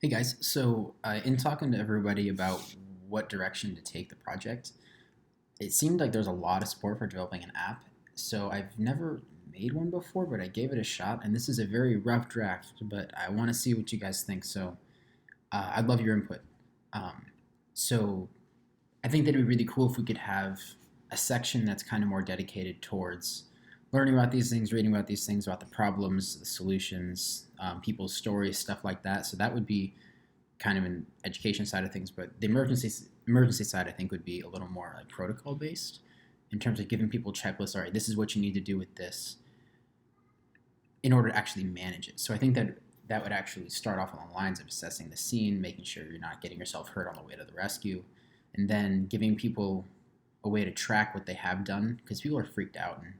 Hey guys, so in talking to everybody about what direction to take the project, it seemed like there's a lot of support for developing an app. So I've never made one before, but I gave it a shot, and this is a very rough draft, but I want to see what you guys think. So I'd love your input. Um, so I think that it'd be really cool if we could have a section that's kind of more dedicated towards learning about these things, reading about these things, about the problems, the solutions, people's stories, stuff like that. So that would be kind of an education side of things, but the emergency side I think would be a little more like protocol based in terms of giving people checklists. All right, this is what you need to do with this in order to actually manage it. So I think that that would actually start off on the lines of assessing the scene, making sure you're not getting yourself hurt on the way to the rescue, and then giving people a way to track what they have done because people are freaked out, and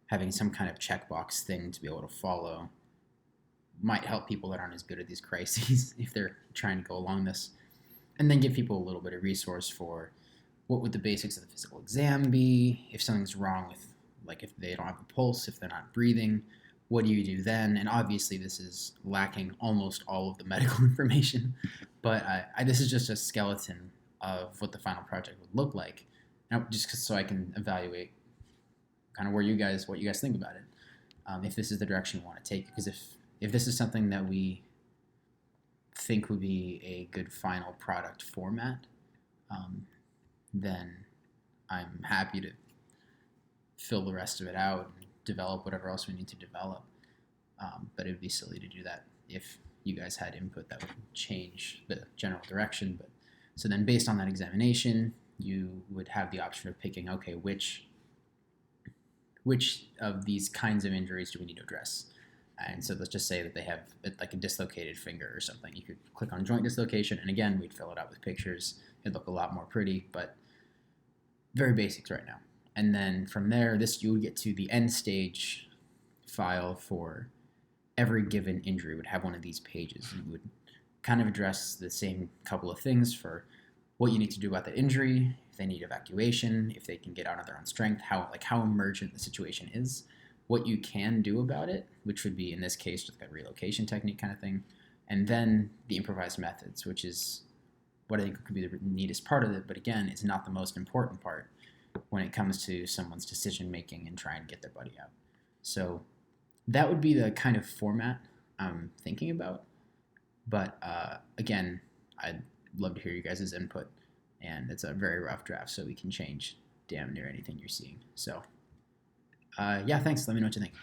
having some kind of checkbox thing to be able to follow might help people that aren't as good at these crises if they're trying to go along this. And then give people a little bit of resource for what would the basics of the physical exam be, if something's wrong with, like if they don't have a pulse, if they're not breathing, what do you do then? And obviously this is lacking almost all of the medical information, but this is just a skeleton of what the final project would look like, just so I can evaluate kind of what you guys think about it, if this is the direction you want to take. Because if this is something that we think would be a good final product format, um, then I'm happy to fill the rest of it out and develop whatever else we need to develop. But it would be silly to do that if you guys had input that would change the general direction. But so then, based on that examination, you would have the option of picking, okay, which of these kinds of injuries do we need to address? And so let's just say that they have like a dislocated finger or something. You could click on joint dislocation, and again, we'd fill it out with pictures. It'd look a lot more pretty, but very basics right now. And then from there, you would get to the end stage file for every given injury would have one of these pages. You would kind of address the same couple of things for what you need to do about the injury, if they need evacuation, if they can get out of their own strength, how emergent the situation is, what you can do about it, which would be in this case just a relocation technique kind of thing, and then the improvised methods, which is what I think could be the neatest part of it, but again, it's not the most important part when it comes to someone's decision making and trying to get their buddy out. So that would be the kind of format I'm thinking about. But again, I'd love to hear you guys' input. And it's a very rough draft, so we can change damn near anything you're seeing. So yeah, thanks. Let me know what you think.